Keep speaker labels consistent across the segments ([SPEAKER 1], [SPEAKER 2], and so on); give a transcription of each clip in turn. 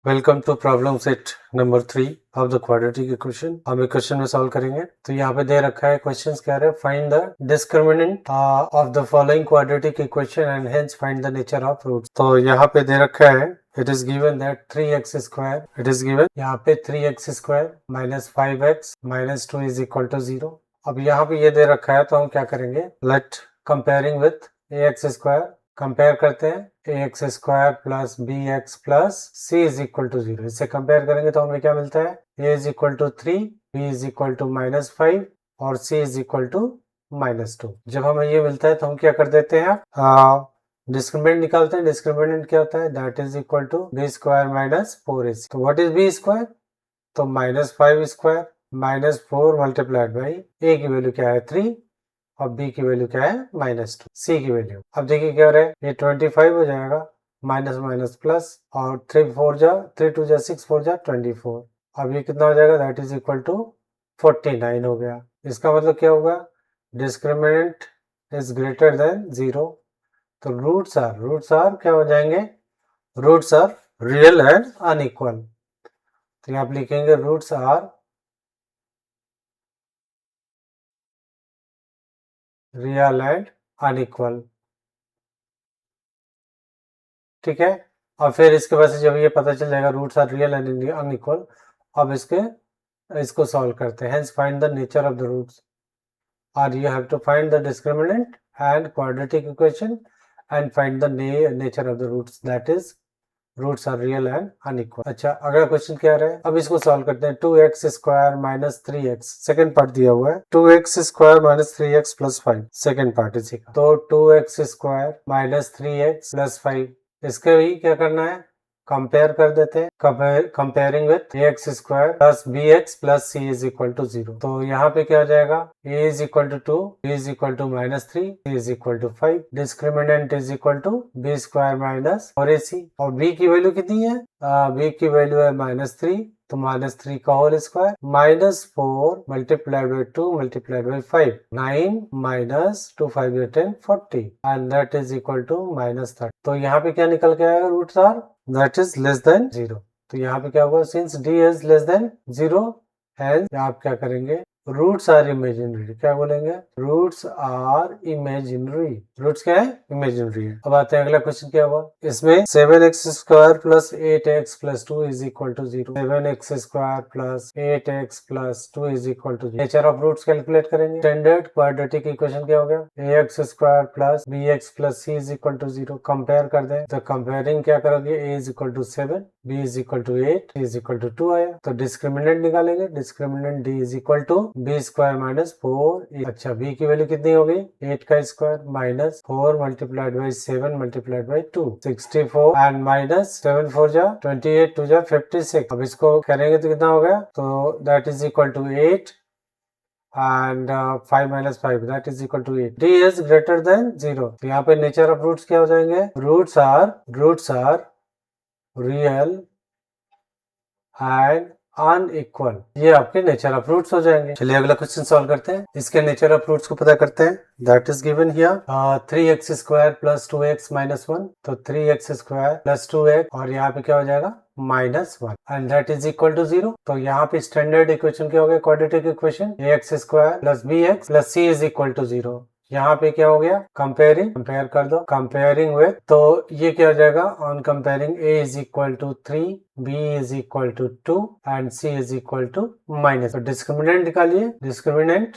[SPEAKER 1] Welcome to problem set number 3 of the quadratic equation. हम equation में solve करेंगे। तो यहाँ पे दे रखा है क्वेश्चन कह रहे हैं find the discriminant of the following quadratic equation and hence find the nature of roots. तो यहाँ पे दे रखा है it is given that 3x square it is given यहाँ पे 3x square minus 5x minus 2 is equal to 0। अब यहाँ पे ये दे रखा है तो हम क्या करेंगे, let comparing with ax square compare करते हैं ax square plus B x plus C is equal to 0। इससे कंपेयर करेंगे तो हमें क्या मिलता है, a is equal to 3, b is equal to minus 5 और c is equal to minus 2। जब हमें ये मिलता है तो हम क्या कर देते हैं, डिस्क्रिमिनेंट निकालते हैं। डिस्क्रिमिनेंट क्या होता है, that is equal to B square minus 4ac। तो व्हाट इज बी स्क्वायर, तो minus 5 square minus 4 multiplied by a की वैल्यू क्या है 3 और b की वैल्यू क्या है माइनस 2, c की वैल्यू। अब देखिए क्या हो रहा है, ये 25 हो जाएगा माइनस माइनस प्लस और 3 2 जा 6 4 जा 24। अब ये कितना हो जाएगा, दैट इज इक्वल टू 49 हो गया। इसका मतलब क्या होगा, डिस्क्रिमिनेंट इज ग्रेटर देन 0। तो रूट्स आर क्या हो जाएंगे, roots are real and unequal. तो आप लिखेंगे roots are real and unequal, ठीक है। और फिर इसके बाद से जब ये पता चल जाएगा roots are real and unequal, अब इसको सॉल्व करते हैं। Hence find the nature of the roots, और you have to find the discriminant and quadratic equation and find the nature of the roots, that is roots are real and unequal. अच्छा, अगला question क्या रहा है, अब इसको solve करते हैं। 2x square minus 3x, second part दिया हुआ है। 2x square minus 3x plus 5, second part इसी का। तो 2x square minus 3x plus 5, इसके भी क्या करना है, कंपेयर कर देते हैं। Comparing with ax square plus bx plus c is equal to 0। तो यहाँ पे क्या हो जाएगा, a is equal to 2, b is equal to minus 3, c is equal to 5। Discriminant is equal to b square minus 4ac और b की value कितनी है, b की वैल्यू है माइनस 3, तो माइनस 3 का whole square minus 4 multiplied by 2 multiplied by 5, 9 minus 2 5 10 40 and that is equal to minus 30। तो यहाँ पे क्या निकल के आएगा, roots are that is less than 0। तो यहाँ पे क्या होगा, since d is less than 0 and आप क्या करेंगे, रूट्स आर इमेजिनरी। क्या बोलेंगे, रूट्स आर इमेजिनरी। रूट्स क्या है, इमेजिनरी है। अब आते हैं अगला क्वेश्चन क्या हुआ, इसमें 7x square plus 8x plus 2 is equal to 0। 7x square plus 8x plus 2 is equal to 0। Nature of roots calculate करेंगे। स्टैंडर्ड क्वाड्रेटिक इक्वेशन क्या हो गया, ax square plus bx plus c is equal to 0। Compare कर दें तो comparing क्या करोगे, a is equal to 7, b is equal to 8, c is equal to 2 आया। तो डिस्क्रिमिनेंट निकालेंगे। Discriminant d is equal to B square minus 4। अच्छा, b की वैल्यू कितनी हो गई, 8 का square minus 4 multiplied by 7 multiplied by 2, 64 and minus 7 4 जा 28 2 जा 56। अब इसको करेंगे तो कितना हो गया, तो that is equal to 8 and 5 minus 5 that is equal to 8. d is greater than 0। तो यहाँ पे नेचर ऑफ रूट्स क्या हो जाएंगे, roots are real and unequal, ये आपके नेचर ऑफ रूट्स हो जाएंगे। चलिए अगला क्वेश्चन सॉल्व करते हैं। इसके नेचर ऑफ रूट्स को पता करते हैं। That is given here 3x square plus 2x minus 1। तो 3x स्क्वायर प्लस 2x और यहाँ पे क्या हो जाएगा minus 1 and that is equal to 0। तो यहाँ पे स्टैंडर्ड इक्वेशन क्या हो गया, quadratic equation ax square plus bx plus c is equal to 0। यहाँ पे क्या हो गया, कंपेयर कर दो। कंपेयरिंग विथ, तो ये क्या हो जाएगा, on comparing a is equal to 3, b is equal to 2 and c is equal to minus. तो डिस्क्रिमिनेंट निकालिए। Discriminant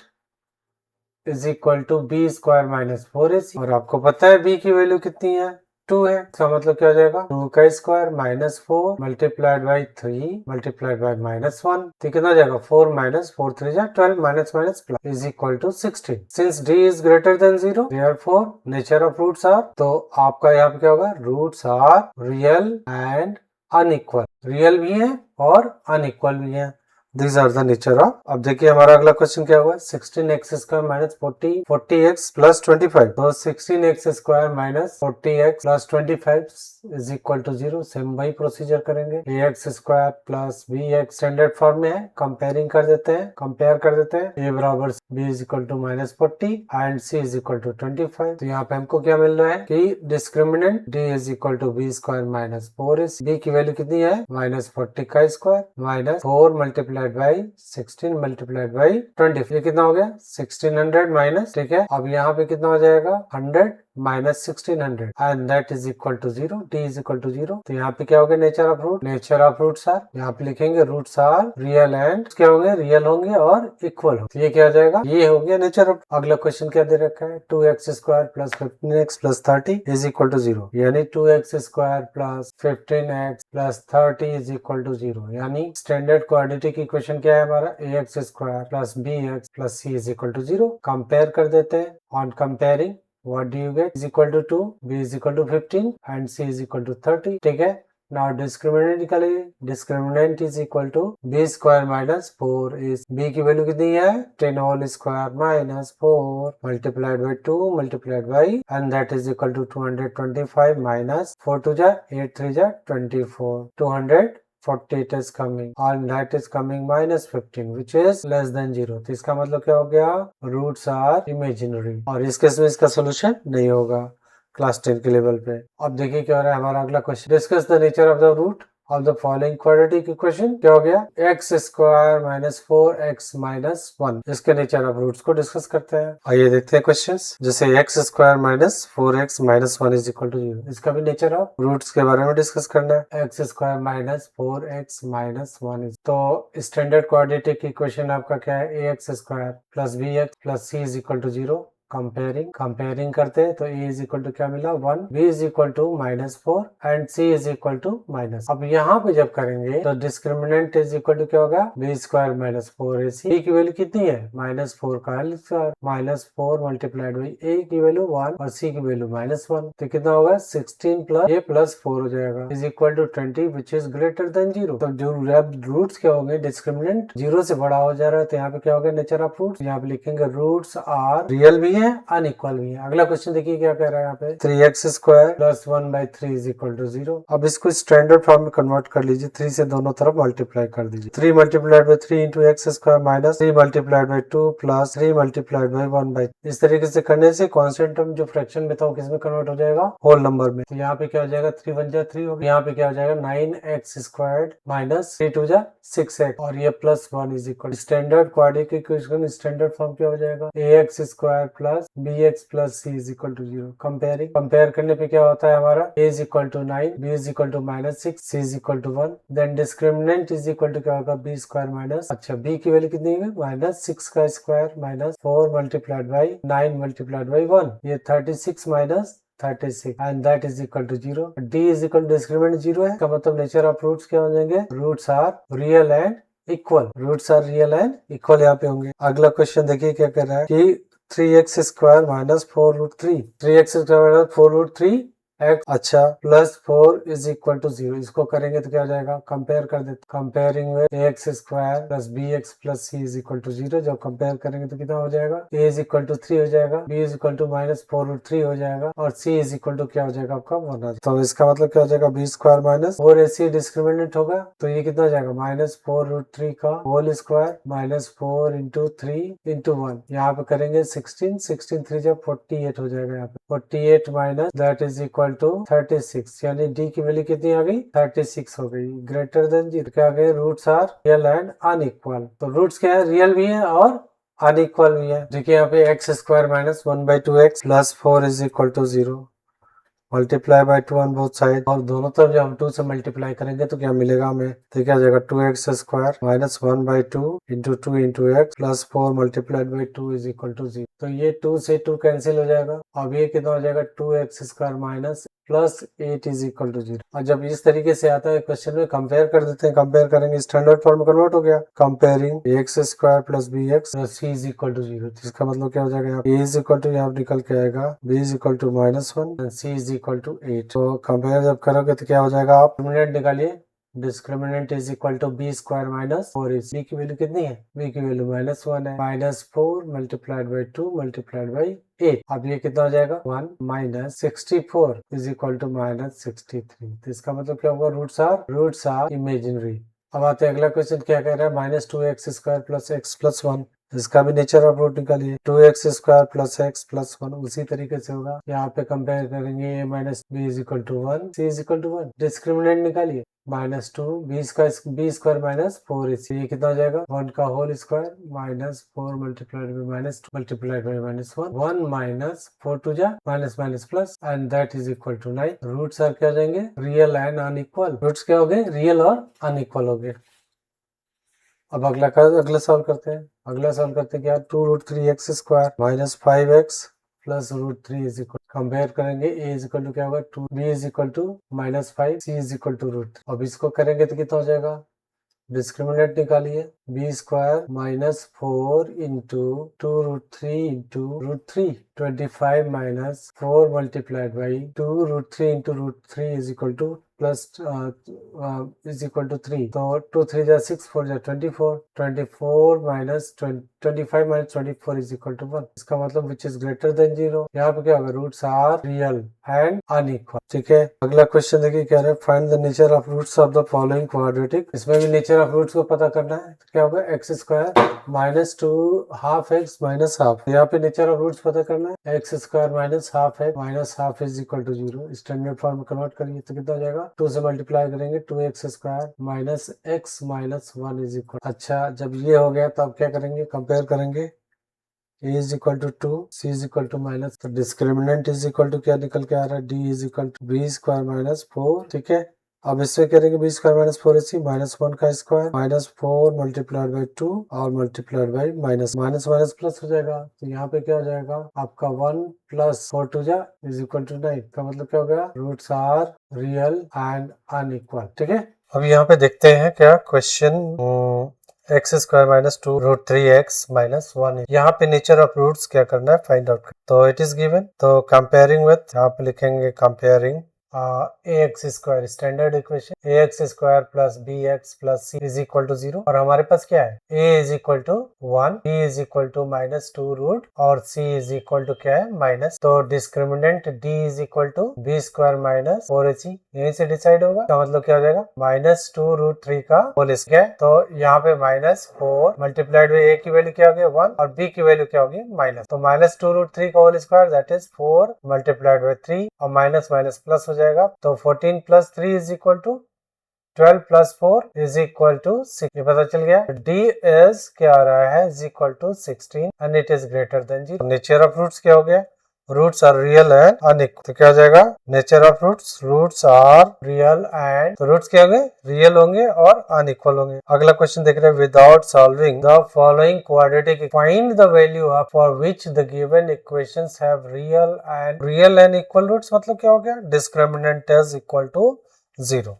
[SPEAKER 1] is equal to B square minus 4ac और आपको पता है b की वैल्यू कितनी है, 2 है। इसका मतलब क्या हो जाएगा, 2 का square minus 4 multiplied by 3 multiplied by minus 1, तो कितना हो जाएगा 4 माइनस 4 3 जा 12 minus minus plus is equal to 16। Since d is greater than 0 therefore nature of roots are, तो आपका यहाँ पे क्या होगा, roots are real and unequal. Real भी है और अनइक्वल भी है। These are the nature of। अब देखिए हमारा अगला क्वेश्चन क्या हुआ, 16x² माइनस 40x प्लस 25। तो 16x² minus 40x plus 25 is equal to 0। Same वही प्रोसीजर करेंगे, ax² plus bx standard form में है, कंपेयर कर देते हैं। a बराबर b is equal to minus 40 and c is equal to 25। तो यहाँ पे हमको क्या मिल रहा है कि discriminant d is equal to b² minus 4ac। b की वैल्यू कितनी है, माइनस 40 का square minus 4 multiplied by 16 multiplied by 20। ये कितना हो गया 1600 माइनस, ठीक है। अब यहाँ पे कितना हो जाएगा 100 minus 1600 and that is equal to 0। d is equal to 0। तो यहाँ पे क्या हो गया nature of root, nature of roots are, यहाँ पे लिखेंगे रूट्स आर रियल एंड क्या होंगे, रियल होंगे और इक्वल हो। तो ये क्या हो जाएगा, ये हो गया नेचर ऑफ। अगला क्वेश्चन क्या दे रखा है, 2x² plus 15x plus 30 is equal to 0, यानी 2x² plus 15x plus 30 is equal to 0। यानी स्टैंडर्ड क्वाड्रेटिक इक्वेशन क्या है हमारा, ax² plus bx plus c is equal to 0। Compare कर देते हैं, on comparing what do you get is equal to 2, b is equal to 15 and c is equal to 30, ठीक है। now discriminant निकालिए, discriminant is equal to b² minus 4 is b की value कितनी है 10 whole square minus 4 multiplied by 2 multiplied by and that is equal to 225 minus 4 to जा 8 3 जा 24 240 it is coming and that is coming minus 15 which is less than 0। तो इसका मतलब क्या हो गया, रूट्स आर इमेजिनरी और इस केस में इसका सोल्यूशन नहीं होगा क्लास 10 के लेवल पे। अब देखिए क्या हो रहा है हमारा अगला question, discuss the nature of the root of the following quadratic equation. क्या हो गया x² माइनस 4x माइनस 1, इसके नेचर ऑफ रूट्स को डिस्कस करते हैं। आइए देखते हैं क्वेश्चंस, जैसे x² minus 4x minus 1 is equal to 0, इसका भी नेचर ऑफ रूट्स के बारे में डिस्कस करना है। x² minus 4x minus 1 is, तो स्टैंडर्ड क्वाड्रेटिक इक्वेशन आपका क्या है, ax² plus bx plus c is equal to 0। Comparing करते हैं तो a इज इक्वल टू क्या मिला 1, b is equal to minus 4 and c is equal to minus. अब यहाँ पे जब करेंगे तो डिस्क्रिमिनेंट इज इक्वल टू क्या होगा b² माइनस 4ac। a की वैल्यू कितनी है माइनस 4 का square minus 4 multiplied by a की वैल्यू 1 और c की वैल्यू माइनस 1। तो कितना होगा 16 प्लस a प्लस 4 हो जाएगा is equal to 20 which is greater than 0। तो जो रूट्स क्या होंगे, डिस्क्रिमिनेंट 0 से बड़ा हो जा रहा है तो यहाँ पे क्या होगा नेचर ऑफ रूट्स, यहाँ पे लिखेंगे रूट्स आर रियल भी है अनइक्वल भी है। अगला क्वेश्चन देखिए क्या कह रहा है यहाँ पे, 3x² plus 1/3 is equal to 0। अब इसको स्टैंडर्ड फॉर्म में कन्वर्ट कर लीजिए, 3 से दोनों तरफ मल्टीप्लाई कर दीजिए। 3 multiplied by 3 into x² minus 3 multiplied by 2 plus 3 multiplied by 1/, इस तरीके से करने से कॉन्स्टेंट टर्म जो फ्रैक्शन में था वो किस में कन्वर्ट हो जाएगा, होल नंबर में। तो यहाँ पे क्या हो जाएगा 3 1 जा 3 होगा, यहाँ पे क्या हो जाएगा 9x² माइनस 3 2 जा 6x और ये plus 1 is equal, standard quadratic equation standard form क्या हो जाएगा ax² plus bx plus c is equal to 0। Compare करने पे क्या होता है हमारा, a is equal to 9, b is equal to minus 6, c is equal to 1, then discriminant is equal to क्या होगा b² माइनस, अच्छा b की वैल्यू कितनी है माइनस 6 का square minus 4 multiplied by 9 multiplied by 1, ये 36 minus 36 and that is equal to 0। d is equal to discriminant 0 है, इसका मतलब नेचर ऑफ रूट्स क्या हो जाएंगे, roots are real and equal, roots are real and equal यहाँ पे होंगे। अगला क्वेश्चन देखिए क्या कर रहा है कि 3x² minus 4√3, 3x² minus 4√3 x, अच्छा प्लस 4 इज इक्वल टू 0। इसको करेंगे तो क्या हो जाएगा, कंपेयर कर देते, कंपेयरिंग में ax² plus bx plus c is equal to 0। जब कंपेयर करेंगे तो कितना हो जाएगा, a इज इक्वल टू 3 हो जाएगा, b is equal to minus 4√3 हो जाएगा और c इज इक्वल टू क्या हो जाएगा आपका 1। तो इसका मतलब क्या हो जाएगा b² माइनस 4ac डिस्क्रिमिनेंट होगा तो ये कितना हो जाएगा माइनस 4√3 का whole square minus 4 into 3 into 1, यहाँ पे करेंगे 16 16 3 जब 48 हो जाएगा, यहाँ पे 48 minus that is equal to 36, यानी d की वैल्यू कितनी आ गई 36 हो गई, ग्रेटर देन 0। क्या आ गए, roots are real and unequal. तो रूट्स क्या है, रियल भी है और अनइक्वल भी है। देखिए यहाँ पे x² minus 1/2x plus 4 is equal to 0, multiply by 2 on both side और दोनों तरफ जब हम 2 से मल्टीप्लाई करेंगे तो क्या मिलेगा हमें, तो क्या हो जाएगा 2x² minus 1/2 into 2 into x plus 4 multiplied by 2 is equal to 0। तो ये 2 से 2 कैंसिल हो जाएगा, अब ये कितना हो जाएगा 2x² minus plus 8 is equal to 0। और जब इस तरीके से आता है क्वेश्चन में कंपेयर कर देते हैं, कंपेयर करेंगे स्टैंडर्ड फॉर्म में कन्वर्ट हो गया, comparing ax² plus bx plus c is equal to 0। इसका मतलब क्या हो जाएगा, यहाँ a इज इक्वल टू यहाँ निकल के आएगा b is equal to minus 1 and c is equal to 8। तो कंपेयर जब करोगे तो क्या हो जाएगा, आप डिटरमिनेंट निकालिए discriminant is equal to B square minus 4ac। B की वैल्यू कितनी है? बी की वैल्यू -1 है। -4 मल्टीप्लाइड बाई 2 मल्टीप्लाइड बाई 8। अब ये कितना हो जाएगा? 1 माइनस 64 इज इक्वल टू -63। तो इसका मतलब क्या होगा? Roots are imaginary. अब आते हैं अगला क्वेश्चन, क्या कह रहा है? -2x² plus x plus 1। इसका भी नेचर ऑफ रूट निकालिए। 2x² प्लस x प्लस 1 उसी तरीके से होगा। यहाँ पे कंपेयर करेंगे a minus B is equal to 1, c is equal to 1। Discriminant निकालिए। -2 बी स्क्वायर माइनस 4ac। ये कितना हो जाएगा? 1 का whole square minus 4 multiplied by -2 multiplied by -1। 1 minus 4 टू जा minus minus plus and that is equal to 9। Roots are क्या हो जाएंगे? Real and unequal. रूट्स क्या हो गए? रियल और अनइक्वल हो गए। अब अगला सॉल्व करते हैं। अगला सॉल्व करते हैं क्या? 2√3x² minus 5x plus √3 is equal. Compare करेंगे a इज इक्वल टू क्या होगा? 2, b is equal to -5, c is equal to √3। अब इसको करेंगे तो कितना हो जाएगा? डिस्क्रिमिनेंट निकालिए। B square minus 4 into 2√3 into √3 25 minus 4 multiplied by 2√3 into √3 is equal to plus is equal to 3। तो 2 3 जा 6 4 जा 24 24 minus 25 minus 24 is equal to 1। इसका मतलब विच इज ग्रेटर देन 0। यहाँ पे क्या होगा? Roots are real and unequal. ठीक है, अगला क्वेश्चन देखिए क्या है? Find the nature of roots of the following quadratic. इसमें भी नेचर ऑफ रूट्स को पता करना है। तो क्या होगा? x² minus 2 half x minus half. यहाँ पे नेचर ऑफ रूट्स पता करना है। x² minus half x minus half is equal to 0। Standard form में कन्वर्ट करिए तो कितना हो जाएगा? 2 से मल्टीप्लाई करेंगे 2x² minus x minus 1 is equal. अच्छा, जब ये हो गया तो अब क्या करेंगे? कंपेयर करेंगे। a is equal to 2, c is equal to minus, तो डिस्क्रिमिनेंट इज इक्वल टू क्या निकल के आ रहा है? d is equal to b square minus 4। ठीक है, अब इससे करेंगे b square minus 4ac minus 1 का स्क्वायर माइनस 4 मल्टीप्लाइड बाई 2 और multiplied by minus minus plus हो जाएगा। तो यहाँ पे क्या हो जाएगा? आपका 1 प्लस 4 टू जा इज इक्वल टू 9 का मतलब क्या हो गया? Roots are real and unequal. ठीक है, अब यहाँ पे देखते हैं क्या question. x² minus 2√3x minus 1। यहाँ पे नेचर ऑफ रूट्स क्या करना है? Find out. तो इट इज गिवन, तो कंपेयरिंग विथ, यहाँ पे लिखेंगे comparing ax² standard equation. ax² plus bx plus c is equal to 0। और हमारे पास क्या है? a is equal to 1, b is equal to -2 root और c इज इक्वल टू क्या है? माइनस। तो discriminant d is equal to b² minus 4ac यहीं से डिसाइड होगा। तो मतलब क्या हो जाएगा? -2√3 का होल स्क्वायर। तो यहाँ पे -4 मल्टीप्लाइड बाई a की वैल्यू क्या होगी? 1 और b की वैल्यू क्या होगी? माइनस। तो -2√3 का whole square that is 4 multiplied by 3 और माइनस माइनस प्लस हो जाएगा। तो 14 plus 3 is equal to 12 plus 4 is equal to 6। ये पता चल गया। d इज क्या आ रहा है? Is equal to 16 and it is greater than 0। Nature of roots क्या हो गया? Roots are real and unequal. तो क्या हो जाएगा? Nature of roots are real and, तो रूट्स क्या होंगे? रियल होंगे और अनइक्वल होंगे। अगला क्वेश्चन देख रहे हैं। Without solving the following quadratic find the value of for which the given equations have real and equal roots. मतलब क्या हो गया? Discriminant is equal to 0।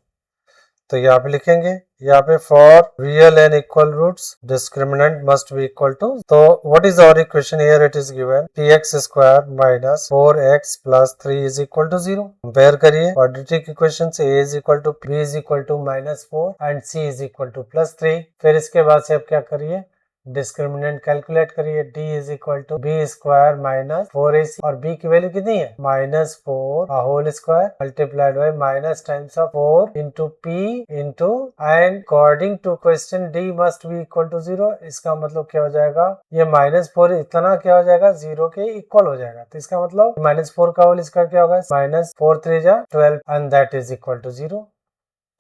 [SPEAKER 1] तो यहाँ पे लिखेंगे, यहाँ पे for real and equal roots discriminant must be equal to. तो what is our equation here? It is given px² minus 4x plus 3 is equal to 0। Compare करिए क्वाड्रेटिक इक्वेशन से a is equal to b is equal to -4 and c is equal to +3। फिर इसके बाद से अब क्या करिए? Discriminant calculate करिए। d is equal to b² minus 4ac और b की वैल्यू कितनी है? -4 का whole square multiplied by minus times of 4 into p इंटू and according to question d must be equal to 0। इसका मतलब क्या हो जाएगा? ये -4 इतना क्या हो जाएगा? 0 के इक्वल हो जाएगा। तो इसका मतलब -4 का होल स्क्वायर क्या होगा? -4 3 जा 12 and that is equal to 0।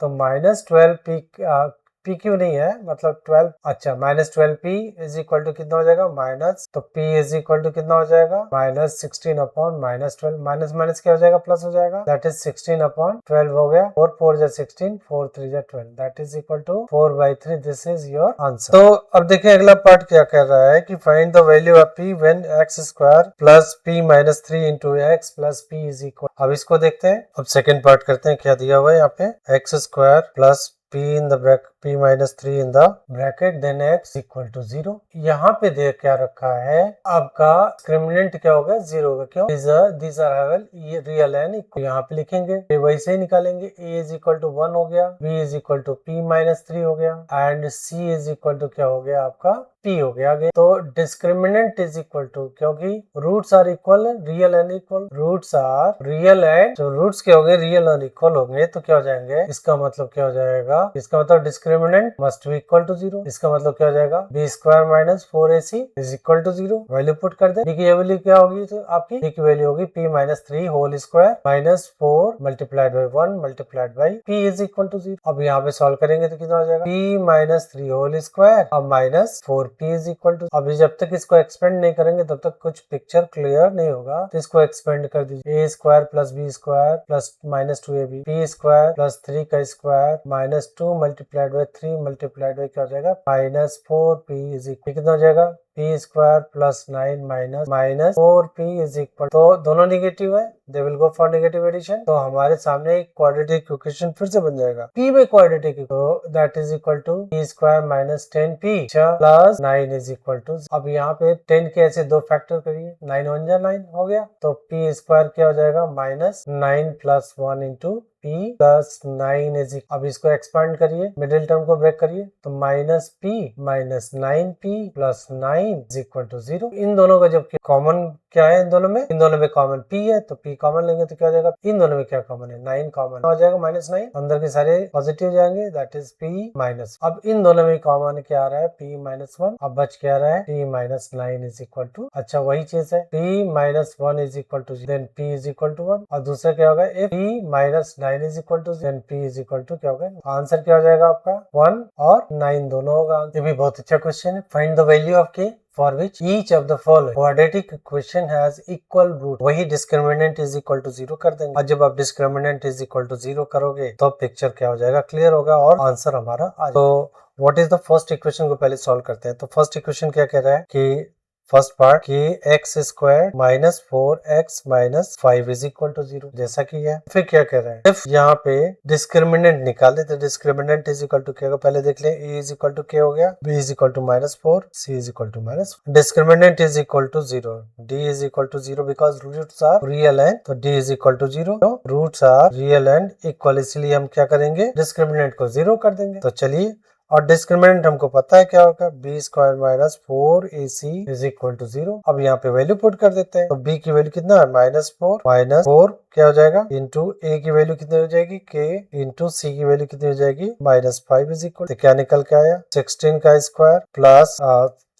[SPEAKER 1] तो -12p p क्यों नहीं है? मतलब 12, अच्छा -12p इज इक्वल टू कितना हो जाएगा? माइनस, तो p इज इक्वल टू कितना हो जाएगा? -16 अपॉन -12 माइनस माइनस क्या हो जाएगा? प्लस हो जाएगा। दैट इज 16 अपॉन 12 हो गया। 4 4 जा 16, 4 3 जा 12 that is equal to 4/3। This is your answer. तो अब देखिए अगला पार्ट क्या कर रहा है कि find the value of p when x² प्लस p minus 3 into x plus p is equal. अब इसको देखते हैं। अब सेकेंड पार्ट करते हैं। क्या दिया हुआ है यहाँ पे? x² प्लस p in the bracket p minus 3 in the bracket then x equal to 0। यहाँ पे देख क्या रखा है, आपका डिस्क्रिमिनेंट क्या होगा, 0 होगा। क्यों? these are हैवल ये रियल एंड इक्वल, यहाँ पे लिखेंगे वैसे ही निकालेंगे। a इज इक्वल टू 1 हो गया, b is equal to p minus 3 हो गया and c is equal to क्या हो गया आपका p हो गया आगे। तो डिस्क्रिमिनेंट इज इक्वल टू, क्योंकि roots are equal, real and equal, roots are real and, जो रूट्स क्या होंगे रियल और इक्वल होंगे तो क्या हो जाएंगे, इसका मतलब क्या हो जाएगा, इसका मतलब discriminant must be equal to 0। इसका मतलब क्या हो जाएगा, b square minus 4ac is equal to 0। Value put कर दे, b की वैल्यू क्या होगी, तो आपकी b की वैल्यू होगी p minus 3 whole square minus 4 multiplied by 1 multiplied by p is equal to 0। अब यहाँ पे सॉल्व करेंगे तो कितना हो जाएगा, p माइनस 3 होल स्क्वायर अब minus 4p is equal to, अभी जब तक इसको एक्सपेंड नहीं करेंगे तब तक कुछ पिक्चर क्लियर नहीं होगा, तो इसको एक्सपेंड कर दीजिए। a square plus b square plus minus 2ab, p square plus 3 का square minus 2 multiplied by 3 multiplied by क्या हो जाएगा माइनस 4p इज इक्वल, कितना हो जाएगा p square plus 9 minus 4p is equal, तो दोनों नेगेटिव है, they will go for negative addition, तो हमारे सामने एक क्वाड्रेटिक इक्वेशन फिर से बन जाएगा p में क्वाड्रेटिक, तो that is equal to p square minus 10p plus 9 is equal to, अब यहाँ पे 10 के ऐसे दो फैक्टर करिए, 9 1 जा 9 हो गया, तो p स्क्वायर क्या हो जाएगा minus 9 plus 1 into p plus 9 is, अब इसको एक्सपांड करिए, मिडिल टर्म को ब्रेक करिए, तो minus p minus 9p plus 9 is equal to 0। इन दोनों का जब कॉमन क्या है, इन दोनों में कॉमन p है, तो p कॉमन लेंगे तो क्या हो जाएगा, इन दोनों में क्या कॉमन है, 9 कॉमन हो जाएगा माइनस 9, अंदर के सारे पॉजिटिव जाएंगे, दैट इज p माइनस, अब इन दोनों में कॉमन क्या आ रहा है, p माइनस 1, अब बच क्या रहा है, p minus 9 is equal to, अच्छा वही चीज है, p minus 1 is equal to then p is equal to 1, और दूसरा क्या होगा, if p minus 9 is equal to then p is equal to क्या होगा, आंसर क्या हो जाएगा आपका 1 और 9 दोनों होगा। ये भी बहुत अच्छा क्वेश्चन है, find the value of k for which each of the following quadratic equation has equal root, वही डिस्क्रिमिनेंट इज इक्वल टू 0 कर देंगे, और जब आप डिस्क्रिमिनेंट इज इक्वल टू 0 करोगे तो पिक्चर क्या हो जाएगा, क्लियर होगा और आंसर हमारा आ जाएगा। तो what is the first equation को पहले सॉल्व करते हैं। तो फर्स्ट इक्वेशन क्या कह रहा है कि फर्स्ट पार्ट कि x square minus 4x minus 5 is equal to 0, जैसा कि है। फिर क्या कह रहा है, इफ यहाँ पे डिस्क्रिमिनेंट निकाले तो डिस्क्रिमिनेंट इज इक्वल टू क्या होगा, पहले देख ले, a इज इक्वल टू क्या हो गया, b is equal to minus 4, c is equal to minus, discriminant is equal to 0, d is equal to 0 because roots are real and, तो d is equal to 0, तो roots are real and equal, इसलिए हम क्या करेंगे, discriminant को 0 कर देंगे। तो चलिए, और डिस्क्रिमिनेंट हमको पता है क्या होगा, b square minus 4ac is equal to 0। अब यहाँ पे वैल्यू पुट कर देते हैं, तो b की वैल्यू कितना है माइनस 4 क्या हो जाएगा इंटू a की वैल्यू कितनी हो जाएगी k इंटू c की वैल्यू कितनी हो जाएगी माइनस 5 इज इक्वल, तो क्या निकल के आया 16 का स्क्वायर प्लस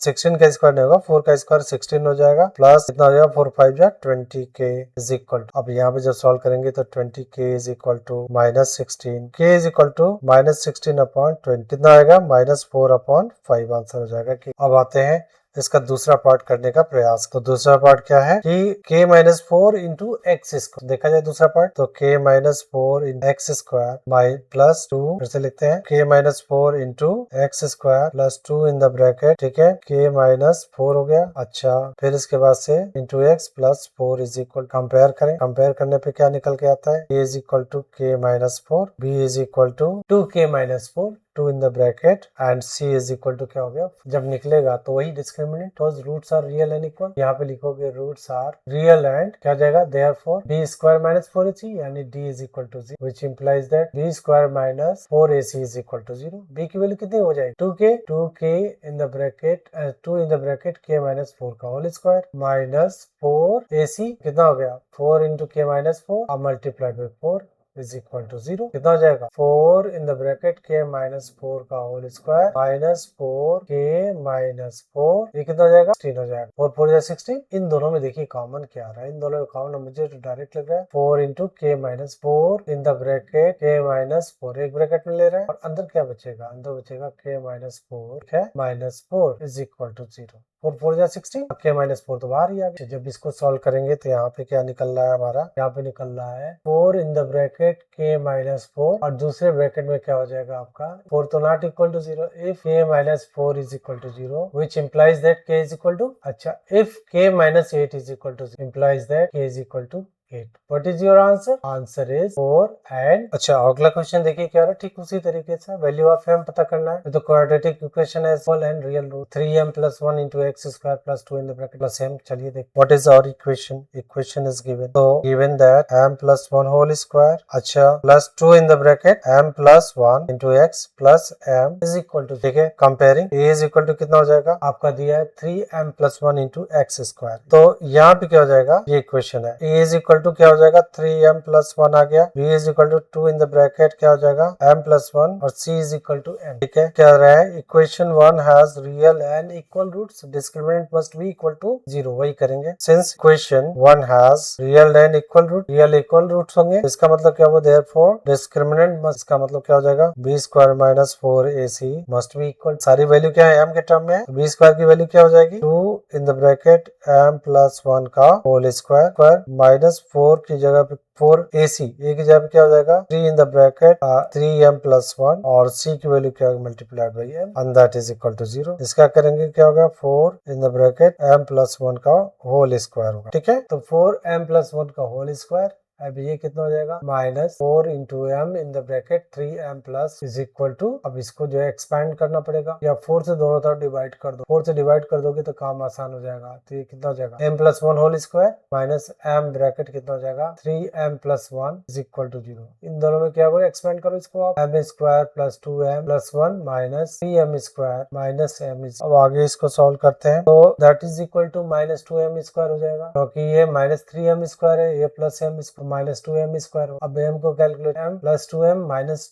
[SPEAKER 1] 16 का स्क्वायर नहीं होगा, 4 का स्क्वायर 16 हो जाएगा, प्लस कितना हो जाएगा 4 5 जा 20k इज इक्वल टू, अब यहाँ पे जब सॉल्व करेंगे तो 20k is equal to minus 16, k is equal to minus 16 upon 20, कितना आएगा माइनस 4 अपॉन 5 आंसर हो जाएगा। अब आते हैं इसका दूसरा पार्ट करने का प्रयास, तो दूसरा पार्ट क्या है कि k minus 4 into x square, देखा जाए दूसरा पार्ट, तो k minus 4 into x square plus 2, फिर से लिखते हैं k minus 4 into x square plus 2 in the bracket, ठीक है, k माइनस 4 हो गया, अच्छा फिर इसके बाद से into x plus 4 is equal, compare करें, कंपेयर करने पे क्या निकल के आता है, k is equal to k minus 4, b is equal to 2k minus 4, 2 in the bracket and c is equal to क्या हो गया, जब निकलेगा तो वही डिस्क्रिमिनेंट, तो roots are real and equal, यहाँ पे लिखोगे रूट्स आर रियल एंड क्या जाएगा, therefore b square minus 4ac यानी d is equal to 0 which implies that b square minus 4ac is equal to 0। b की वैल्यू कितनी हो जाएगी 2k in the bracket 2 in the bracket k minus 4 का whole square minus 4ac कितना हो गया 4 into k minus 4 अब multiplied by 4 is equal to 0, कितना हो जाएगा 4 in the bracket k minus 4 का whole square minus 4k minus 4, ये कितना हो जाएगा 16 हो जाएगा, 4 4 16। इन दोनों में देखिए कॉमन क्या आ रहा है, इन दोनों में कॉमन मुझे तो डायरेक्ट लग रहा है 4 into k minus 4 in the bracket k minus 4, एक ब्रैकेट में ले रहे हैं और अंदर क्या बचेगा, अंदर बचेगा k माइनस 4 है माइनस 4 इज इक्वल टू 0, 4 4 जा 16, k माइनस 4 तो बाहर ही आ गया। जब इसको सॉल्व करेंगे तो यहाँ पे क्या निकल रहा है हमारा, यहाँ पे निकल रहा है 4 in the bracket k minus 4 और दूसरे ब्रैकेट में क्या हो जाएगा आपका 4 तो not equal to 0, if k minus 4 is equal to 0 which implies that k is equal to, अच्छा if k minus 8 is equal to implies that k is equal to 8. What is your answer? Answer is 4 and अच्छा अगला question देखिए क्या रहा, ठीक उसी तरीके से वैल्यू ऑफ m पता करना है। तो क्वाड्रेटिक इक्वेशन है small and real root 3m plus 1 into x square plus 2 in the bracket plus m। चलिए देख what is our equation? Equation is given, so given that m plus 1 whole square अच्छा plus 2 in the bracket m plus 1 into x plus m is equal to, ठीक है comparing a is equal to कितना हो जाएगा, आपका दिया है 3m plus 1 into x square। तो यहाँ पे क्या हो जाएगा, ये इक्वेशन है a is equal to क्या हो जाएगा 3m plus 1 आ गया, b is equal to 2 in the bracket क्या हो जाएगा m plus 1 और c is equal to m। ठीक है क्या रहा है, equation 1 has real and equal roots, discriminant must be equal to 0, वही करेंगे। since equation 1 has real and equal root, real equal roots होंगे, इसका मतलब क्या हुआ therefore discriminant must, इसका मतलब क्या हो जाएगा b square minus 4ac must be equal, सारी वैल्यू क्या है m के टर्म में है, b स्क्वायर की वैल्यू क्या हो जाएगी 2 in the bracket m plus 1 का होल स्क्वायर माइनस 4 की जगह पे 4ac, a की जगह पे क्या हो जाएगा 3 in the bracket 3m plus 1 और c की वैल्यू क्या होगी multiplied by m and that is equal to 0। इसका करेंगे क्या होगा 4 in the bracket m plus 1 का होल स्क्वायर होगा। ठीक है तो 4m plus 1 का होल स्क्वायर, अब ये कितना हो जाएगा minus 4 into m in the bracket 3m plus is equal to, अब इसको जो है एक्सपैंड करना पड़ेगा या 4 से दोनों तरफ डिवाइड कर दो, 4 से डिवाइड कर दोगे तो काम आसान हो जाएगा। तो ये कितना हो जाएगा m plus 1 whole square minus m bracket कितना हो जाएगा 3m plus 1 is equal to 0। इन दोनों में क्या करो एक्सपेंड करो इसको आप, m square plus 2m plus 1 minus 3m square minus m। अब आगे इसको सॉल्व करते हैं तो that is equal to minus 2m square हो जाएगा, क्योंकि ये माइनस 3m स्क्वायर है, ये plus m square minus 2m square. अब m को calculate m plus 2m minus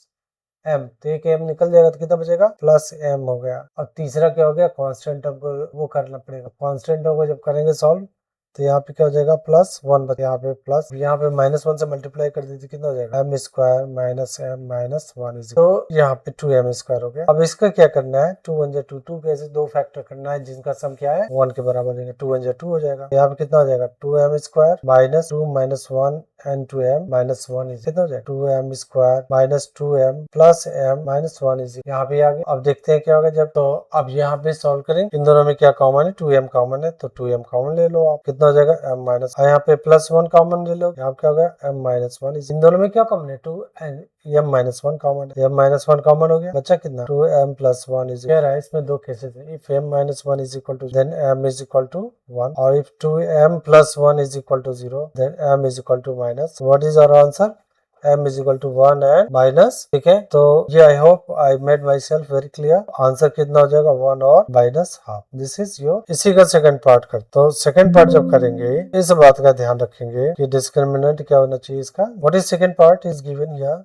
[SPEAKER 1] m, तो एक m निकल जाएगा तो कितना बचेगा प्लस m हो गया। अब तीसरा क्या हो गया कांस्टेंट टर्म को वो करना पड़ेगा, कांस्टेंट टर्म को जब करेंगे सॉल्व तो यहाँ पे क्या हो जाएगा प्लस 1, यहाँ पे प्लस, यहाँ पे माइनस 1 से मल्टीप्लाई कर दीजिए कितना हो जाएगा m square minus m minus 1 is, तो यहाँ पे 2m स्क्वायर हो गया। अब इसका क्या करना है 2 1 2 2 कैसे दो फैक्टर करना है जिनका सम क्या है 1 के बराबर देंगे, 2 1 2 हो जाएगा, यहाँ पे कितना हो जाएगा 2m square minus 2 minus 1 and 2m minus 1 is कितना हो जाएगा 2m square minus 2m plus m minus 1 is, यहाँ पे आ गया। अब देखते हैं क्या होगा जब, तो अब यहाँ पे सॉल्व करें, इन दोनों में क्या कॉमन है 2m कॉमन है, तो 2m कॉमन ले लो आप, कितना हो जाएगा m माइनस, यहाँ पे प्लस 1 कॉमन ले लो, यहाँ क्या होगा m माइनस 1 इज, इन दोनों में क्या कॉमन है 2 एंड m माइनस 1 कॉमन है, m माइनस 1 कॉमन हो गया, बच्चा कितना 2m प्लस 1 इज, कह रहा है इसमें दो केसेस है, if m minus 1 is equal to then m is equal to 1 और if 2m plus 1 is equal to 0 then m is equal to minus, what is our answer m is equal to 1 and minus. ठीक है तो ये I hope I made myself very clear, answer कितना हो जाएगा 1 और minus half, this is your. इसी का सेकंड पार्ट कर, तो सेकंड पार्ट जब करेंगे इस बात का ध्यान रखेंगे कि डिस्क्रिमिनेंट क्या होना चाहिए इसका, what is second part is given here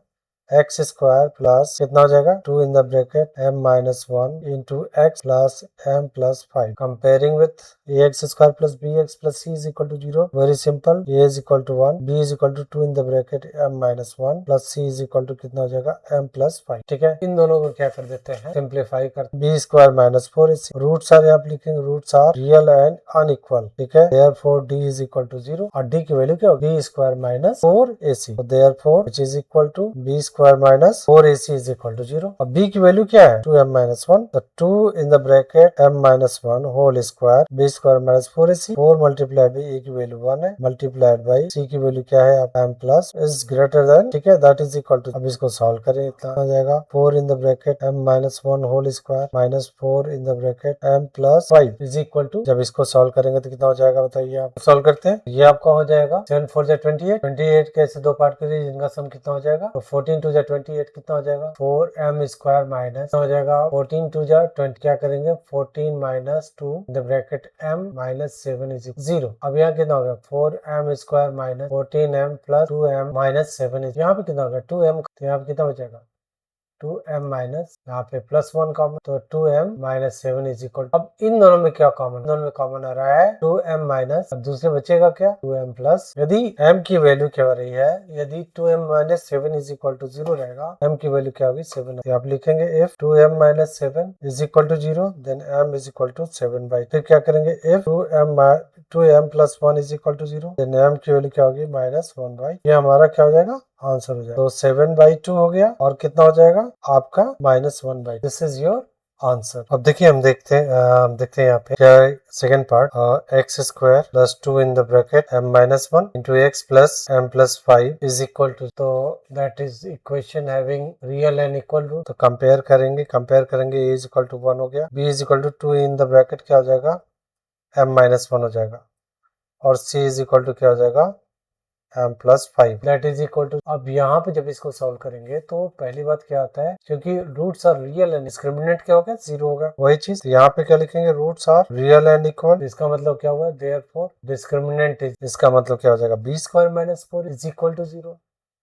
[SPEAKER 1] x square plus कितना हो जाएगा 2 in the bracket m minus 1 into x plus m plus 5 comparing with ax square plus bx plus c is equal to 0, very simple, a is equal to 1 b is equal to 2 in the bracket m minus 1 plus c is equal to कितना हो जाएगा m plus 5। ठीक है इन दोनों को क्या कर देते हैं सिंप्लीफाई कर, b square minus 4ac, roots are यहाँ लिखेंगे roots are real and unequal. ठीक है therefore d is equal to 0 और d की वैल्यू क्या होगी b square minus 4ac, therefore which is equal to b square minus 4ac is equal to 0। अब b की वैल्यू क्या है 2m माइनस 1, तो 2 in the bracket m minus 1 whole square b square minus 4ac, 4 multiplied by a की value 1 है multiplied by c की value क्या है m plus is greater than, ठीक है दैट इज इक्वल टू, अब इसको सॉल्व करें इतना हो जाएगा 4 in the bracket m minus 1 whole square minus 4 in the bracket m plus 5 is equal to, जब इसको सॉल्व करेंगे तो कितना हो जाएगा बताइए आप, सॉल्व करते हैं ये आपका हो जाएगा 7 4 जा 28, 28 कैसे दो पार्ट करिए जिनका सम कितना हो जाएगा, तो 14 2 जा 28 कितना हो जाएगा 4m स्क्वायर माइनस हो जाएगा 14 2 जा 20, क्या करेंगे 14 minus 2 the bracket m minus 7 is 0। अब यहाँ कितना हो गया 4m square minus 14m plus 2m minus 7 is, यहाँ पे कितना हो गया 2m, तो यहाँ पे कितना बचेगा 2m माइनस यहाँ पे प्लस 1 कॉमन, तो 2m माइनस 7 इज इक्वल। अब इन दोनों में क्या कॉमन, दोनों में कॉमन आ रहा है 2m माइनस, अब दूसरे बचेगा क्या 2m प्लस, यदि m की वैल्यू क्या हो रही है, यदि 2m minus 7 is equal to 0 रहेगा m की वैल्यू क्या होगी 7, तो आप लिखेंगे if 2m minus 7 is equal to 0 then m is equal to 7 by, फिर क्या करेंगे if 2m plus 1 is equal to 0 then m की वैल्यू क्या होगी माइनस 1 बाई, ये हमारा क्या हो जाएगा आंसर हो जाएगा, तो 7/2 हो गया और कितना हो जाएगा आपका -1/, दिस इज योर आंसर। अब देखिए हम देखते हैं यहाँ पे क्या है second part x square plus 2 in the bracket m minus 1 into x plus m plus 5 is equal to, तो that is equation having real and equal root. तो कंपेयर करेंगे a इज इक्वल टू 1 हो गया, b is equal to 2 in the bracket क्या हो जाएगा m minus 1 हो जाएगा, और c इज इक्वल टू क्या हो जाएगा m plus 5 that is equal to. अब यहाँ पे जब इसको सॉल्व करेंगे तो पहली बात क्या आता है, क्योंकि roots are real and discriminant क्या होगा 0 होगा, वही चीज यहाँ पे क्या लिखेंगे roots are real and equal, इसका मतलब क्या हुआ देयरफॉर डिस्क्रिमिनेंट इज, इसका मतलब क्या हो जाएगा b square minus 4 is equal to 0।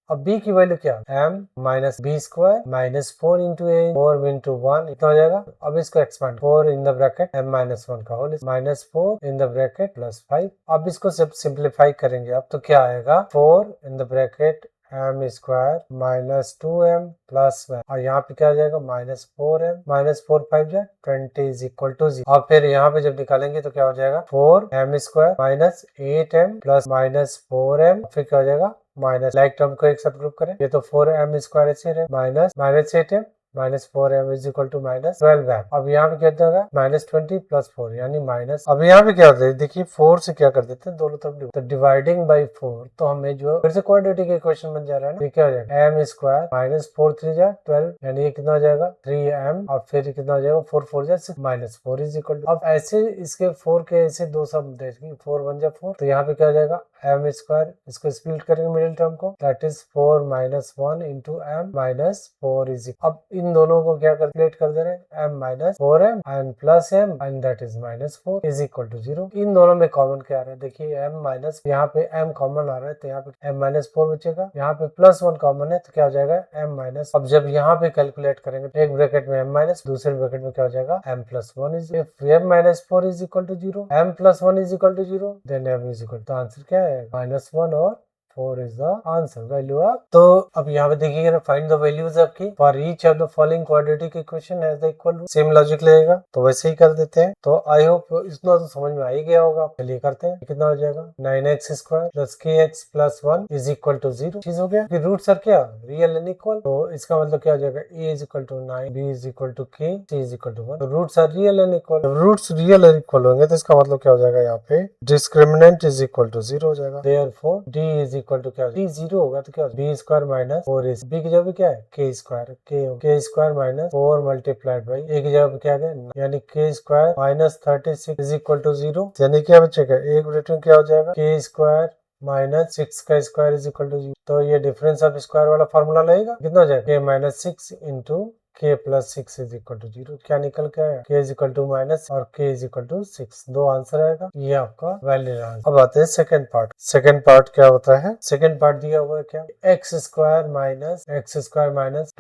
[SPEAKER 1] अब b की वैल्यू क्या m minus B square minus 4 into A 4 into 1 इतना हो जाएगा। अब इसको expand 4 in the bracket m minus 1 का whole minus 4 in the bracket plus 5। अब इसको सब सिंप्लीफाई करेंगे, अब तो क्या आएगा 4 in the bracket m square minus 2m plus 1, और यहाँ पे क्या आ जाएगा माइनस 4m माइनस 4 5 जा 20 इज इक्वल टू 0। और फिर यहाँ पे जब निकालेंगे तो क्या हो जाएगा 4m square minus 8m plus minus 4m, फिर क्या हो जाएगा माइनस लाइक टर्म को एक साथ ग्रुप करें, ये तो 4m स्क्वायर ऐसे रहे minus minus 8m minus 4m is equal to minus 12m। अब यहाँ पे क्या होगा माइनस 20 प्लस 4 यानी माइनस, अब यहाँ पे क्या होता है देखिए 4 से क्या कर देते हैं दोनों तरफ, तो डिवाइडिंग बाई 4, तो हमें जो फिर से क्वाड्रेटिक इक्वेशन बन जा रहा है ना, ये क्या हो जाएगा m स्क्वायर माइनस 4 3 जा 12 यानी ये कितना हो जाएगा 3m, और फिर कितना हो जाएगा 4 4 जा 6 माइनस 4 इज इक्वल टू। अब ऐसे इसके 4 के ऐसे दो सब देखिए 4 1 जा 4, तो यहाँ पे क्या हो जाएगा m स्क्वायर, इसको स्प्लिट करेंगे मिडिल टर्म को, that is 4 minus 1 into m minus 4 is, अब इन दोनों को क्या कैलकुलेट कर दे रहे हैं m minus 4m and plus m and that is minus 4 is equal to 0। इन दोनों में कॉमन क्या आ रहा है देखिए m माइनस, यहाँ पे m कॉमन आ रहा है तो यहाँ पे m माइनस 4 बचेगा, यहाँ पे प्लस 1 कॉमन है तो क्या हो जाएगा m माइनस। अब जब यहाँ पे कैलकुलेट करेंगे एक ब्रैकेट में m माइनस, दूसरे ब्रैकेट में क्या हो जाएगा m plus 1 is, if m minus 4 is equal to 0 m plus 1 is equal to 0 then m is equal to, answer क्या है माइनस 1 और 4 is the answer value of. तो अब यहाँ पे देखिएगा फाइंड द वैल्यूज आपकी for each of the following quadratic equation has the equal root, same logic लगेगा तो वैसे ही कर देते हैं। तो आई होप इतना तो समझ में आ ही गया होगा, चलिए करते हैं कितना हो जाएगा 9x square plus kx plus 1 is equal to 0, चीज हो गया कि रूट्स आर क्या रियल एंड इक्वल, तो इसका मतलब क्या हो जाएगा a is equal to 9 b is equal to k c is equal to 1, तो roots are real and equal. Roots real and equal होंगे तो इसका मतलब क्या हो जाएगा यहाँ पे डिस्क्रिमिनेंट इज इक्वल टू 0 हो जाएगा, therefore d is equal to क्या d 0 होगा तो क्या बी स्क्वायर माइनस 4 b की जगह क्या है k square, k square minus 4 multiplied by a की जगह क्या है यानी k square minus 36 is equal to 0, यानी क्या बचेगा एक रिटर्न क्या हो जाएगा k स्क्वायर माइनस 6 का स्क्वायर इज इक्वल टू 0, तो ये डिफरेंस ऑफ स्क्वायर वाला फॉर्मूला लगेगा कितना हो जाएगा k minus 6 into k plus 6 is equal to 0, क्या निकल के आया k is equal to minus और k इज इक्वल टू 6, दो आंसर आएगा, ये आपका वैलिड आंसर। अब आते हैं सेकंड पार्ट। सेकंड पार्ट क्या होता है, सेकंड पार्ट दिया हुआ है क्या x square minus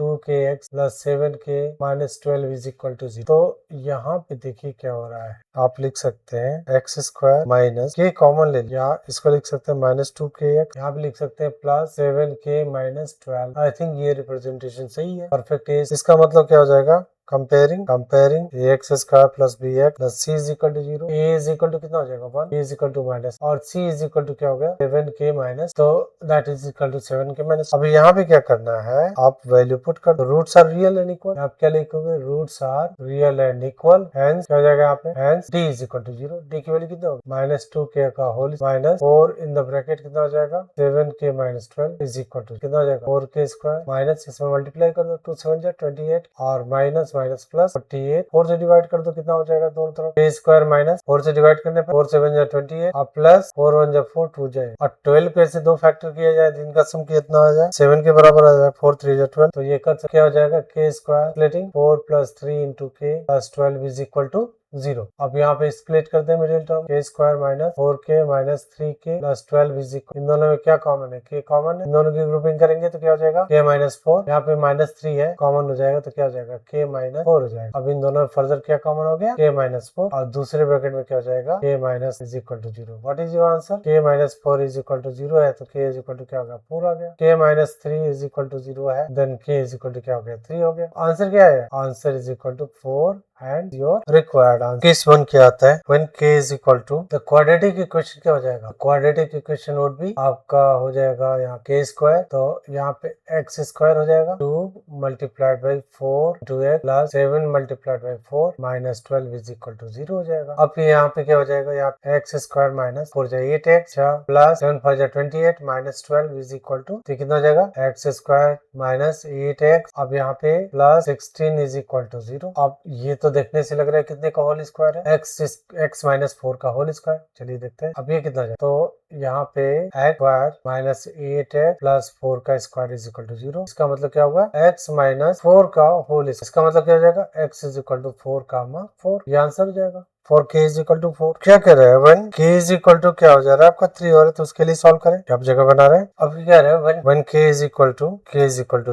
[SPEAKER 1] 2kx plus 7k minus 12 is equal to 0, तो यहाँ पे देखिए क्या हो रहा है, आप लिख सकते हैं x square minus k common ले लिया, इसको लिख सकते हैं माइनस 2kx, यहाँ पे लिख सकते हैं plus 7k minus 12, I think ये रिप्रेजेंटेशन सही है, परफेक्ट है। इसका मतलब क्या हो जाएगा comparing x square plus B x plus C is equal to 0, a is equal to कितना हो जाएगा 1, b is equal to minus और सी इज इक्वल टू क्या हो गया 7k माइनस, तो that is equal to 7k minus. अभी यहाँ पे क्या करना है आप वैल्यू पुट कर दो, roots are real and equal, आप क्या लिखोगे roots are real and equal, hence क्या हो जाएगा यहाँ पे hence d is equal to 0, d की वैल्यू कितना होगी माइनस 2k का whole minus 4 in the bracket कितना हो जाएगा 7k minus 12 is equal to कितना हो जाएगा 4k स्क्वायर माइनस इसमें मल्टीप्लाई कर दो 2 7 28 और माइनस माइनस प्लस 48, 4 से डिवाइड कर दो कितना हो जाएगा दोनों तरफ k स्क्वायर माइनस 4 से डिवाइड करने पर 4 7 जा 28 और प्लस 4 1 जा 4 2 जाए और 12 को ऐसे दो फैक्टर किया जाए जिनका सम कितना आ जाए 7 के बराबर आ जाए 4 3 जा 12, तो ये कर क्या हो जाएगा k square splitting 4 plus 3 into k plus 12 is equal to 0। अब यहाँ पे स्प्लिट करते हैं middle term k square minus 4k minus 3k plus 12 is equal, इन दोनों में क्या कॉमन है k कॉमन है, इन दोनों की ग्रुपिंग करेंगे तो क्या हो जाएगा k माइनस 4, यहाँ पे माइनस 3 है कॉमन हो जाएगा तो क्या हो जाएगा k माइनस 4 हो जाएगा। अब इन दोनों में फर्दर क्या कॉमन हो गया k माइनस 4 और दूसरे ब्रैकेट में क्या हो जाएगा k minus is equal to 0, what is your answer k minus 4 is equal to 0 है तो k इज इक्वल टू क्या हो गया 4 आ गया, k minus 3 is equal to 0 है then k is equal to क्या हो गया 3 हो गया, आंसर क्या है answer is equal to 4 and your required answer. Case 1 क्या आता है, when k is equal to the quadratic equation क्या हो जाएगा, क्वाड्रेटिक इक्वेशन वुड बी आपका हो जाएगा यहाँ k स्क्वायर, तो यहाँ पे x स्क्वायर हो जाएगा 2 multiplied by 4 to x plus 7 multiplied by 4 minus 12 is equal to 0 हो जाएगा। अब यहाँ पे क्या हो जाएगा, यहाँ पे x स्क्वायर माइनस 4 जाए 8x प्लस 7 4 जा 28 माइनस 12 इज इक्वल टू, तो कितना हो जाएगा x स्क्वायर माइनस 8x, अब यहाँ पे प्लस 16 इज इक्वल टू 0। अब ये तो देखने से लग रहा है कितने का होल स्क्वायर है, x माइनस 4 का होल स्क्वायर। चलिए देखते हैं अब ये कितना है, तो यहाँ पे x square minus 8x plus 4 का स्क्वायर इज इक्वल टू 0। इसका मतलब क्या होगा, x माइनस 4 का होल, इसका मतलब क्या हो जाएगा, x is equal to 4 comma 4, ये आंसर हो जाएगा। For k is equal to 4 क्या कह रहे हैं, one k is equal to क्या हो जा रहा है आपका 3 हो रहा है, तो उसके लिए सॉल्व करें, आप जगह बना रहे हैं। अब क्या रहे हैं, one k is equal to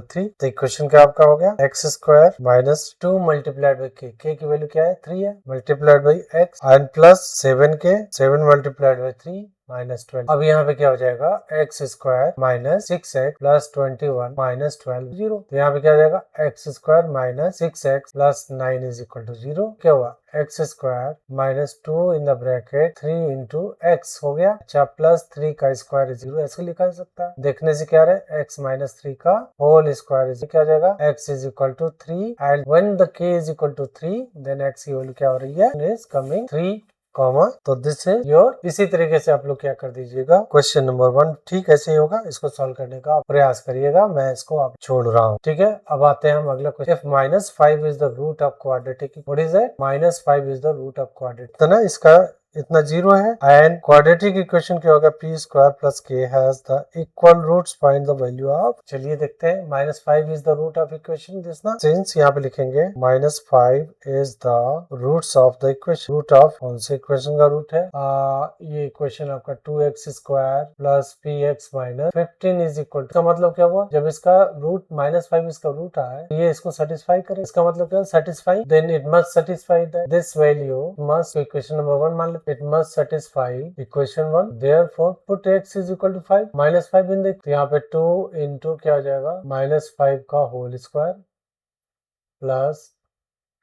[SPEAKER 1] 3, तो इक्वेशन क्या आपका हो गया, x square minus 2 multiplied by k की वैल्यू क्या है 3 है, multiplied by x and plus 7 multiplied by 3 minus 12। अब यहाँ पे क्या हो जाएगा, X square minus 6x plus 21 minus 12 0, तो यहाँ पे क्या हो जाएगा, X square minus 6x plus 9 is equal to 0। क्या हुआ, x square minus 2 in the bracket 3 into x हो गया, अच्छा प्लस 3 का स्क्वायर इज 0, ऐसे लिखा जा सकता है। देखने से क्या रहे, x माइनस 3 का होल स्क्वायर इज क्या हो जाएगा, x is equal to 3 and when the k is equal to 3 then x की वैल्यू क्या हो रही है, इज कमिंग 3 कॉमा, तो दिस इज योर। इसी तरीके से आप लोग क्या कर दीजिएगा, क्वेश्चन नंबर 1 ठीक ऐसे ही होगा, इसको सॉल्व करने का प्रयास करिएगा, मैं इसको आप छोड़ रहा हूँ, ठीक है। अब आते हैं हम अगला question, if minus 5 is the root of quadratic, what is it, minus 5 is the root of quadratic, तो ना इसका इतना 0 है एंड क्वाड्रेटिक इक्वेशन क्या होगा, P square plus K has the equal roots, find the value of. चलिए देखते हैं, minus 5 is the root of equation this ना, सिंस यहाँ पे लिखेंगे minus 5 is the roots of the equation, root of कौन से इक्वेशन का रूट है, ये इक्वेशन आपका 2x square plus P x minus 15 is equal, इसका मतलब क्या हुआ, जब इसका रूट माइनस 5 इसका रूट आए, ये इसको सेटिस्फाई करे, इसका मतलब क्या, satisfy, then it must satisfy this value must, equation number 1 मान it must satisfy equation 1, therefore put x is equal to 5 minus 5 in the, तो यहाँ पे 2 इंटू क्या हो जाएगा, माइनस 5 का whole square plus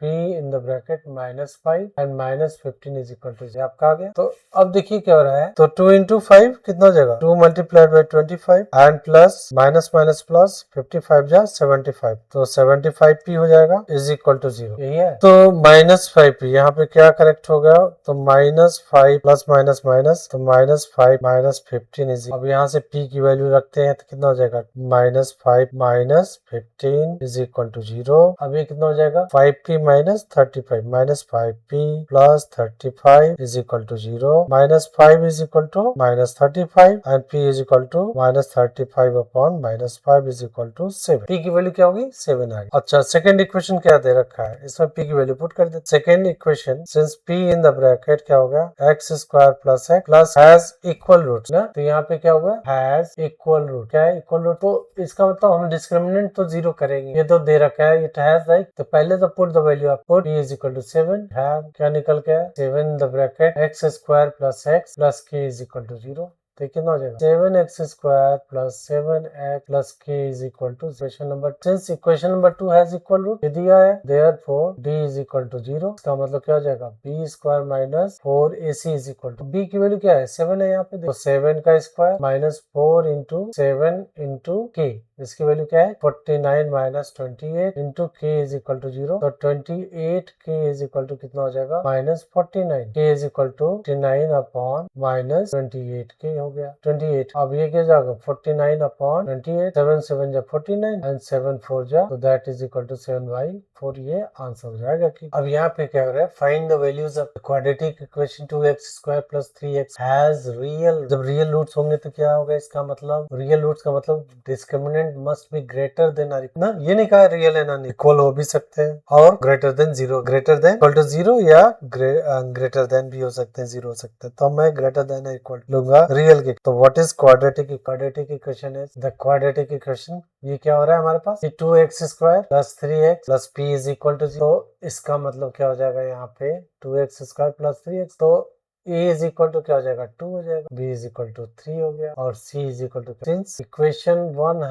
[SPEAKER 1] p in the bracket minus 5 and minus 15 is equal to, आपका आ गया। तो अब देखिए क्या हो रहा है, तो 2 इंटू 5 कितना हो जाएगा, 2 multiplied by 25 and plus minus minus plus 55 जा 75, तो 75p हो जाएगा इज इक्वल टू 0, यही है। तो माइनस 5p यहाँ पे क्या करेक्ट हो गया, तो माइनस 5 प्लस माइनस माइनस, तो माइनस 5 माइनस 15 इज, अब यहाँ से p की वैल्यू रखते हैं तो कितना हो जाएगा, minus 5 minus 15 is equal to 0। अब ये कितना हो जाएगा, 5p minus 35 minus 5p plus 35 is equal to 0, minus 5 is equal to minus 35 and p is equal to minus 35 upon minus 5 is equal to 7, p की वैल्यू क्या होगी 7 आएगी। अच्छा सेकंड इक्वेशन क्या दे रखा है, इसमें p की वैल्यू पुट कर दे, second equation since p in the bracket क्या होगा, x square plus x plus has equal root ना, तो यहाँ पे क्या होगा, हैज इक्वल रूट, क्या है इक्वल रूट, तो इसका मतलब हम डिस्क्रिमिनेंट तो 0 करेंगे, ये तो दे रखा है इट हैज राइट, तो पहले तो put the value of put p is equal to 7, क्या निकल के 7 the bracket x square plus x plus k is equal to 0, तो कितना हो जाएगा, 7x square plus 7x plus k is equal to, equation number, since equation number 2 has equal root, ये दिया है therefore d is equal to 0, इसका मतलब क्या हो जाएगा, b square minus 4ac is equal to, b की वैल्यू क्या है 7 है यहाँ पे, देखो 7 का square minus 4 into 7 into k, इसकी वैल्यू क्या है 49 minus 28 into k is equal to 0, तो 28 k इज इक्वल टू कितना हो जाएगा minus 49, k is equal to 49 upon minus 28 k हो गया 28, अब ये क्या जाएगा 49 अपॉन 28, 7 7 जा 49 एंड 7 4 जा, तो दैट इज इक्वल टू 7/4, ये आंसर हो जाएगा। कि अब यहाँ पे क्या हो रहा है, find the values of quadratic equation 2x square plus 3x has real, जब रियल रूट्स होंगे तो क्या होगा, इसका मतलब रियल रूट्स का मतलब discriminant must be greater than or ना, ये नहीं कहा रियल है ना, इक्वल हो भी सकते हैं और greater than 0, greater than equal to 0 या ग्रेटर देन भी हो सकते हैं, 0 हो सकते हैं, तो मैं ग्रेटर देन इक्वल लूंगा रियल के। तो what is quadratic, quadratic equation is the quadratic equation, ये क्या हो रहा है हमारे पास, 2x square plus 3x plus p is equal to 0, तो इसका मतलब क्या हो जाएगा यहाँ पे 2x स्क्वायर प्लस 3x, तो a इज इक्वल टू क्या हो जाएगा 2 हो जाएगा, b इज इक्वल टू 3 हो गया और c is equal to, since equation 1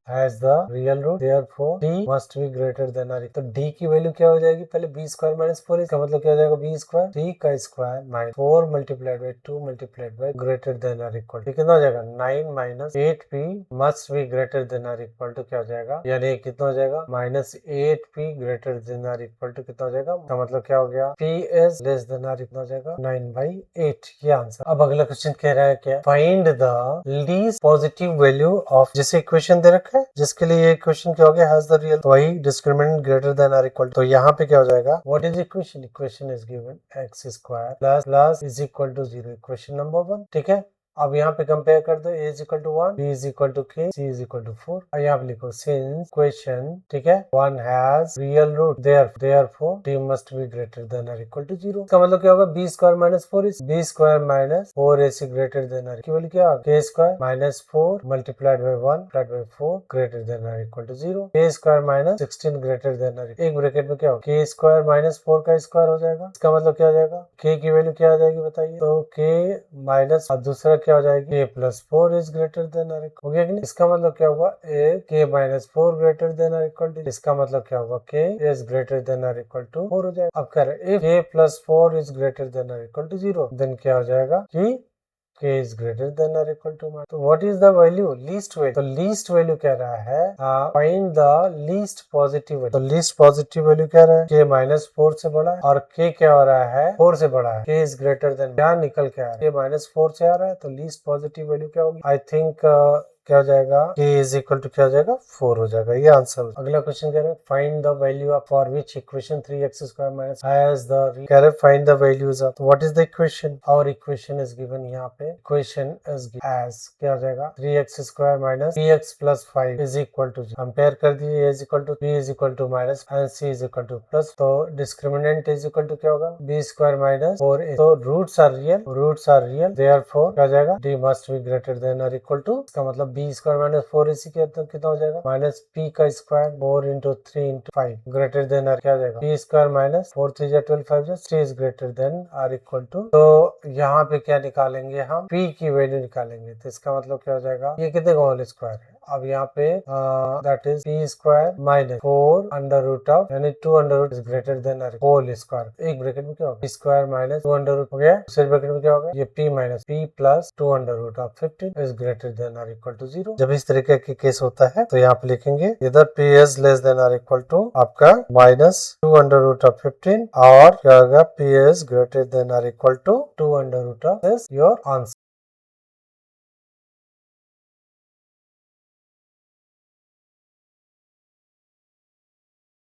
[SPEAKER 1] has the real root therefore d must be greater than और, तो d की वैल्यू क्या हो जाएगी, पहले b स्क्वायर माइनस 4, इसका मतलब क्या हो जाएगा b स्क्वायर 3 का square minus 4 multiplied bye 2 multiplied by greater than और इक्वल टू कितना हो जाएगा 9 minus 8p must be greater than और इक्वल टू क्या हो जाएगा, यानी कितना हो जाएगा माइनस 8p ग्रेटर देन और इक्वल टू कितना हो जाएगा, इसका मतलब क्या हो गया p इज लेस देन और कितना हो जाएगा 9/8, ये आंसर। अब अगला क्वेश्चन कह रहा है क्या, find the least positive value of, जैसे इक्वेशन दे रखा है जिसके लिए ये क्वेश्चन क्या हो गया हैज द रियल, तो वही डिस्क्रिमिनेंट ग्रेटर देन और इक्वल टू, तो यहाँ पे क्या हो जाएगा what is equation, equation is given x square plus is equal to 0, equation number 1, ठीक है। अब यहाँ पे कंपेयर कर दो, a is equal to 1, b is equal to k, c is equal to 4, और यहाँ पे लिखो सिंस इक्वेशन, ठीक है, 1 has real root therefore d must be greater than और इक्वल टू 0, इसका मतलब क्या होगा b square minus 4 is b square minus 4ac greater than और इक्वल क्या k square minus 4 multiplied by 1 multiplied by 4 greater than और equal to 0, k square minus 16 greater than और, एक ब्रैकेट में क्या हो k स्क्वायर माइनस 4 का square हो जाएगा, इसका मतलब क्या हो जाएगा k की वैल्यू क्या आ जाएगी बताइए, तो k माइनस, अब दूसरा क्या हो जाएगी k plus 4 is greater than और इक्वल, हो गया कि नहीं, इसका मतलब क्या होगा a k minus 4 greater than और इक्वल टू, इसका मतलब क्या होगा k इज ग्रेटर देन और इक्वल टू 4 हो जाएगा। अब कह रहे हैं if k plus 4 is greater than और इक्वल टू 0 देन क्या हो जाएगा कि k is greater than or equal to minus, तो what is the value, least value, तो least value कह रहा है find the least positive value, तो least positive value कह रहा है k minus 4 से बड़ा है और k क्या हो रहा है 4 से बड़ा है, k is greater than, क्या निकल के आ रहा है k minus 4 से आ रहा है, तो least positive value क्या होगी, I think क्या हो जाएगा k इज इक्वल टू क्या हो जाएगा 4 हो जाएगा, ये आंसर। अगला क्वेश्चन कह रहे हैं find the value of for which equation 3x square minus has the, कह रहे हैं find the values of, what is the equation, और इक्वेशन इज गिवन, यहाँ पे इक्वेशन इज एज क्या हो जाएगा 3x square minus 3x plus 5 is equal to, compare कर दीजिए a is equal to b is equal to minus and c is equal to plus, तो discriminant is equal to क्या होगा b square minus 4a, तो roots are real therefore क्या हो जाएगा d must be greater than और equal to, इसका मतलब b स्क्वायर माइनस 4 इसी के अंदर कितना हो जाएगा माइनस p का square 4 into 3 into 5 greater than और क्या हो जाएगा p square minus 4 3 12 5 3 is greater than और इक्वल टू, तो यहाँ पे क्या निकालेंगे हम p की वैल्यू निकालेंगे, तो इसका मतलब क्या हो जाएगा ये कितने का होल स्क्वायर है, अब यहाँ पे that is p square minus 4 under root of, यानी 2 under root is greater than और होल स्क्वायर, एक ब्रैकेट में क्या होगा p square minus 2 under root हो गया, दूसरे ब्रैकेट में क्या होगा ये p minus p plus 2 under root of 15 is greater than और इक्वल टू 0। जब इस तरीके के केस होता है तो यहाँ पे लिखेंगे इधर p इज लेस देन और इक्वल टू आपका माइनस 2 अंडर रूट ऑफ 15 और क्या होगा p इज ग्रेटर देन और equal to 2 under root of, your answer.